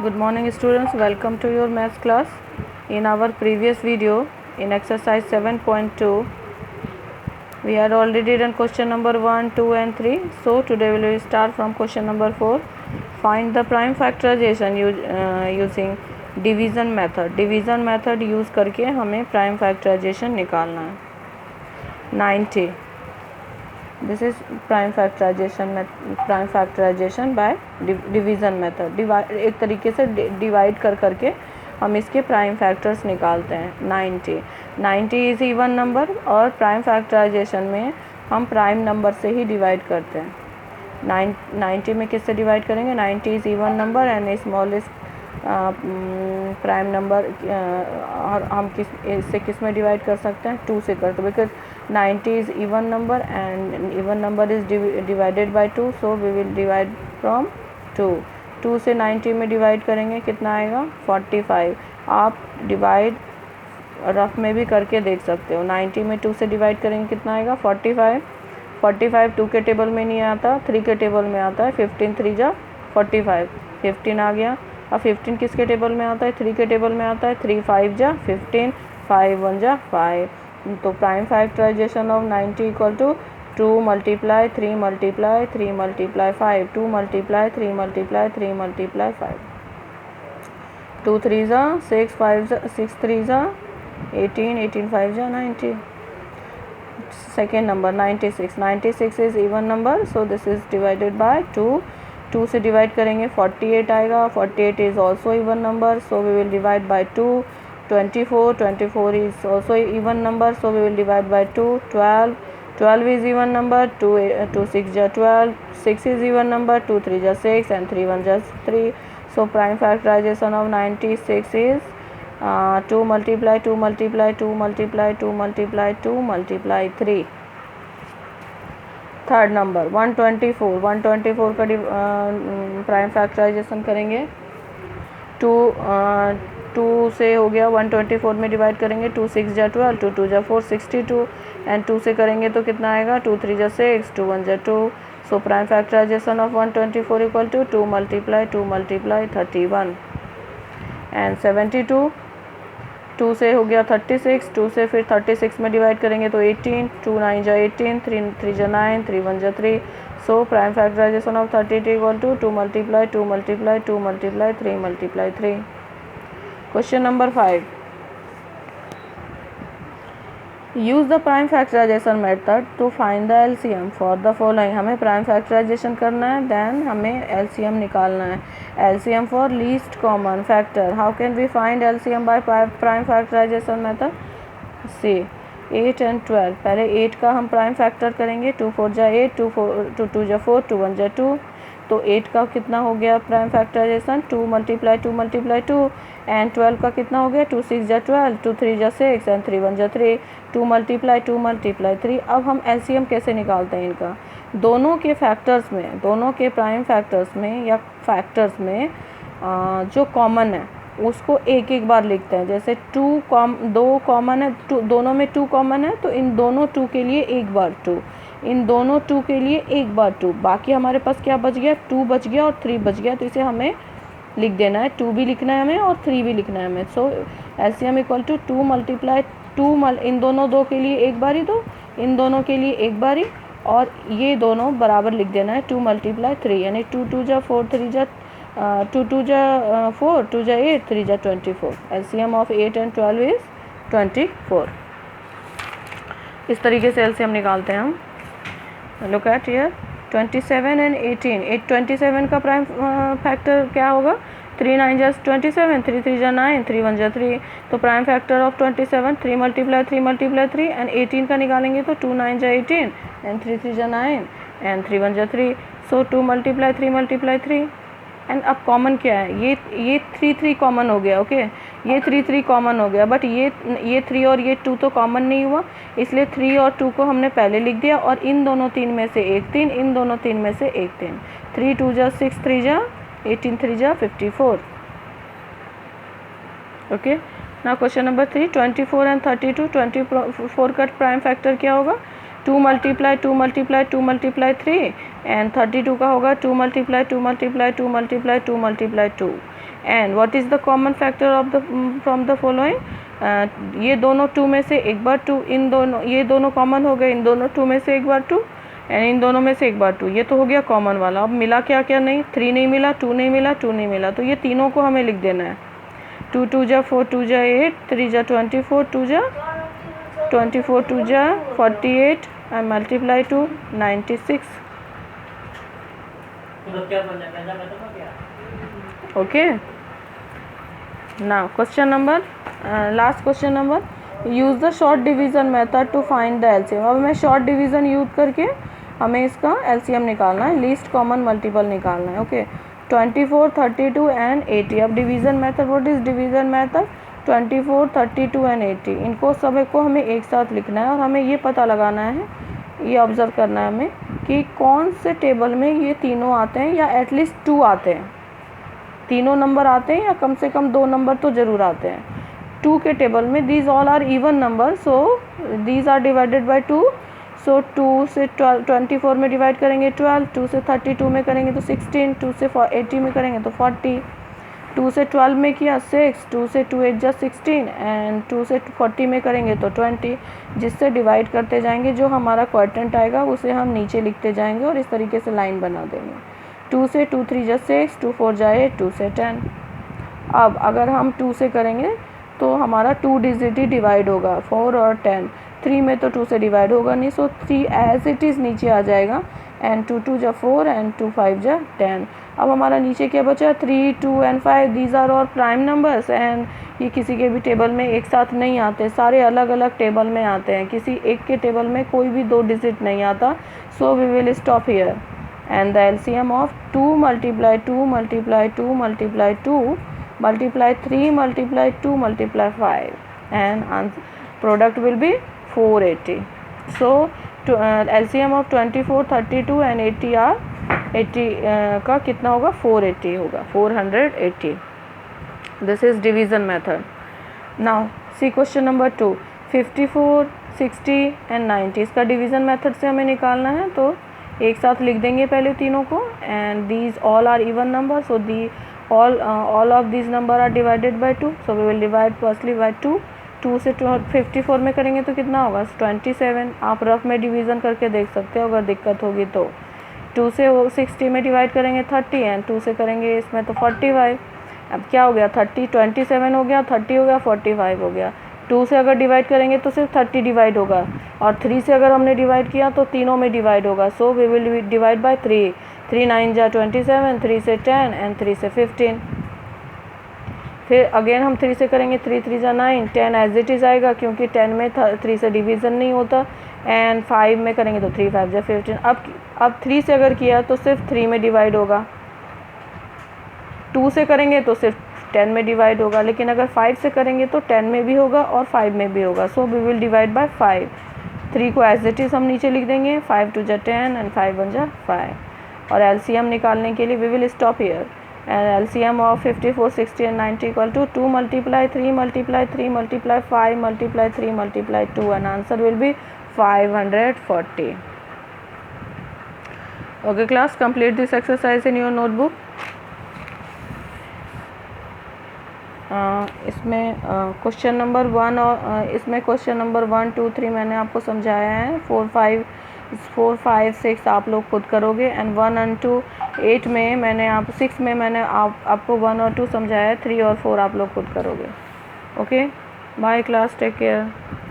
Good morning students, welcome to your maths class. In our previous video, in exercise 7.2, we had already done question number 1, 2 and 3. So today we will start from question number 4. Find the prime factorization using division method. Division method use करके हमें prime factorization निकालना है. 90. This is prime factorization by division method. एक तरीके से divide कर करके हम इसके प्राइम फैक्टर्स निकालते हैं. 90 इज़ इवन नंबर और प्राइम फैक्टराइजेशन में हम प्राइम नंबर से ही डिवाइड करते हैं. 90 में किससे डिवाइड करेंगे? 90 is even number and smallest prime number. और हम किस में डिवाइड कर सकते हैं? 2 से करते, because 90 is even number and even number is divided by 2, so we will divide from 2 से 90 में डिवाइड करेंगे, कितना आएगा? 45. आप डिवाइड रफ में भी करके देख सकते हो. 90 में 2 से डिवाइड करेंगे, कितना आएगा? 45 2 के टेबल में नहीं आता, 3 के टेबल में आता है. 15 3 जा 45, 15 आ गया. अब 15 किसके टेबल में आता है? 3 के टेबल में आता है. 3 5 जा 15, 5 1 जा 5. तो prime factorisation of 90 equal to 2 multiply 3 multiply 3 multiply 5, 2 multiply 3 multiply 3 multiply 5. 2 3 जा 6, 5 जा 6 3 जा 18, 18 5 जा 90. Second number 96 is even number, so this is divided by 2 से डिवाइड करेंगे 48 आएगा. 48 is also even number, so we will divide by 2. 24 is also even number, so we will divide by 2. 12 is even number. 2 6 ja 12. 6 is even number. 2 3 ja 6 and 3 1 ja 3. So prime factorization of 96 is 2 multiply 2 multiply 2 multiply 2 multiply 2 multiply 3. Third number 124 का prime factorisation करेंगे. 2 से हो गया 124 में divide करेंगे. 2 6 जा 12, 2 2 जा 4 62 and 2 से करेंगे तो कितना आएगा? 2 3 जा 6, 2 1 जा 2. So prime factorisation of 124 equal to 2 multiply 2 multiply 31 and 72. 2 से हो गया 36, 2 से फिर 36 में डिवाइड करेंगे तो 18, 2 9 जा 18, 3 3 जा 9, 3 1 जा 3. So prime factorisation of 32 equal to 2 multiply 2 multiply 2 multiply 3 multiply 3. Question number 5. Use the prime factorisation method to find the LCM for the following. हमें प्राइम फैक्टराइजेशन करना है, देन हमें एलसीएम निकालना है. LCM for least common factor. How can we find LCM by prime factorisation method? See 8 and 12. पहले 8 का हम prime factor करेंगे. 2 4 जा 8, 2 2 जा 4, 2 1 जा 2. तो 8 का कितना हो गया prime factorisation? 2 multiply 2 multiply 2. And 12 का कितना हो गया? 2 6 जा 12, 2 3 जा 6 एंड 3 1 जा 3. 2 multiply 2 multiply 3. अब हम एलसीएम कैसे निकालते हैं इनका? दोनों के फैक्टर्स में, दोनों के प्राइम फैक्टर्स में या फैक्टर्स में जो कॉमन है उसको एक एक बार लिखते हैं. जैसे 2 कॉमन है, दोनों में 2 कॉमन है तो इन दोनों 2 के लिए एक बार 2, इन दोनों 2 के लिए एक बार 2. बाकी हमारे पास क्या बच गया? 2 बच गया और 3 बच गया, तो इसे हमें लिख देना है. 2 भी लिखना है हमें और 3 भी लिखना है हमें. सो एलसीएम इक्वल टू 2 multiply 2 इन दोनों 2 के लिए एक बारी 2, इन दोनों के लिए एक बारी, और ये दोनों बराबर लिख देना है. 2 multiply 3 यानी 2 2 जा 4, 3 जा 2 2 जा 4, 2 जा 8, 3 जा 24. LCM of 8 and 12 is 24. इस तरीके से एलसीएम निकालते हैं हम. Look at here 27 and 18. 27 का प्राइम फैक्टर क्या होगा? 3 9 जा 27, 3 3 जा 9, 3 1 जा 3. तो prime factor of 27 3 multiply 3 multiply 3 and 18 का निकालेंगे तो 2 9 जा 18 एंड 3 3 जा 9 एंड 3 1 जा 3. सो 2 multiply 3 multiply 3. एंड अब कॉमन क्या है? ये 3 3 कॉमन हो गया. ओके ये 3 3 कॉमन हो गया, बट ये 3 और ये 2 तो कॉमन नहीं हुआ, इसलिए 3 और 2 को हमने पहले लिख दिया और इन दोनों 3 में से एक 3, इन दोनों 3 में से एक 3. 3 2 जा 6, 3 जा 18, 3 जा 54. ओके ना क्वेश्चन नंबर 3. 24 एंड 32. 24 का प्राइम फैक्टर क्या होगा? 2 multiply 2 multiply 2 multiply 3 एंड 32 का होगा 2 multiply 2 multiply 2 multiply 2 multiply 2. And what is the common factor of the from the following, ये दोनों 2 में से एक बार 2, इन दोनों ये दोनों कॉमन हो गए, इन दोनों 2 में से एक बार 2 एंड इन दोनों में से एक बार 2, ये तो हो गया कॉमन वाला। अब मिला क्या क्या नहीं, 3 नहीं मिला, 2 नहीं मिला, 2 नहीं मिला, तो ये तीनों को हमें लिख देना है। 2 2 जा 4, 2 जा 8, 3 जा 24, 2 जा 24, 2 जा 48 and multiply to 96. Okay, now question number last question number, use the short division method to find the LCM। अब हमें short division यूज करके हमें इसका LCM निकालना है, लीस्ट कॉमन मल्टीपल निकालना है। Okay, 24, 32 and 80। अब division method, what is division method, 24, 32 and 80, इनको सभी को हमें एक साथ लिखना है और हमें ये पता लगाना है, ये ऑब्ज़र्व करना है हमें कि कौन से टेबल में ये तीनों आते हैं या एटलीस्ट 2 आते हैं, तीनों नंबर आते हैं या कम से कम 2 नंबर तो ज़रूर आते हैं 2 के टेबल में। These all are even number, so these are divided by 2। So 2 से 24 में डिवाइड करेंगे 12, 2 से 32 में करेंगे तो 16, 2 से 80 में करेंगे तो 40, 2 से 12 में किया 6, 2 से 2 8 जा 16 एंड 2 से 40 में करेंगे तो 20, जिससे डिवाइड करते जाएंगे, जो हमारा क्वाड्रेंट आएगा उसे हम नीचे लिखते जाएंगे और इस तरीके से लाइन बना देंगे। 2 से 2 3 जा 6, 2 4 जा 8, 2 से 10। अब अगर हम 2 से करेंगे तो हमारा 2 डिजिट ही डिवाइड होगा, 4 और 10। 3 में तो 2 से डिवाइड होगा नहीं, सो 3 एज इट इज़ नीचे आ जाएगा एंड 2 2 जा 4 एंड 2 5 जा 10। अब हमारा नीचे क्या बचा, 3 2 एंड 5, दीज आर और प्राइम नंबर्स एंड ये किसी के भी टेबल में एक साथ नहीं आते, सारे अलग अलग टेबल में आते हैं, किसी एक के टेबल में कोई भी 2 डिजिट नहीं आता। So we will stop here and the LCM of 2 multiply 2 multiply 2 multiply 2 multiply 3 multiply 2 multiply 5 and product will be 480. So LCM of 24, 32 and 80 are 80 का कितना होगा, 480 होगा, 480. This is division method. Now see question number 2, 54, 60 and 90, इसका division method से हमें निकालना है, तो एक साथ लिख देंगे पहले तीनों को and these all are even number, so the all of these number are divided by 2, so we will divide firstly by 2। 2 से 54 में करेंगे तो कितना होगा, 27। आप रफ में डिवीज़न करके देख सकते हो अगर दिक्कत होगी तो। 2 से 60 में डिवाइड करेंगे 30 एंड 2 से करेंगे इसमें तो 45। अब क्या हो गया, 30 27 हो गया, 30 हो गया, 45 हो गया। 2 से अगर डिवाइड करेंगे तो सिर्फ 30 डिवाइड होगा और 3 से अगर हमने डिवाइड किया तो तीनों में डिवाइड होगा, so we will divide by 3। 3 9 जा 27, 3 से 10 एंड 3 से 15। फिर अगेन हम 3 से करेंगे, 3 3 जा 9, 10 एज इट इज़ आएगा क्योंकि 10 में 3 से डिवीज़न नहीं होता एंड 5 में करेंगे तो 3 5 जा 15। अब 3 से अगर किया तो सिर्फ 3 में डिवाइड होगा, 2 से करेंगे तो सिर्फ 10 में डिवाइड होगा, लेकिन अगर 5 से करेंगे तो 10 में भी होगा और 5 में भी होगा, so we will divide by 5। 3 को एज इट इज़ हम नीचे लिख देंगे, 5 2 जा 10 एंड 5 1 जा 5। और एलसीएम निकालने के लिए we will stop here and LCM of 54, 60 and 90 equal to 2 multiply 3 multiply 3 multiply 5 multiply 3 multiply 2 and answer will be 540. Okay class, complete this exercise in your notebook. इसमें क्वेश्चन नंबर 1 और इसमें question number 1 2 3 मैंने आपको समझाया है, 4 5 6 आप लोग खुद करोगे एंड 1 और 2 8 में मैंने 6 में मैंने आपको 1 और 2 समझाया है, 3 और 4 आप लोग खुद करोगे। Okay, bye class, take care.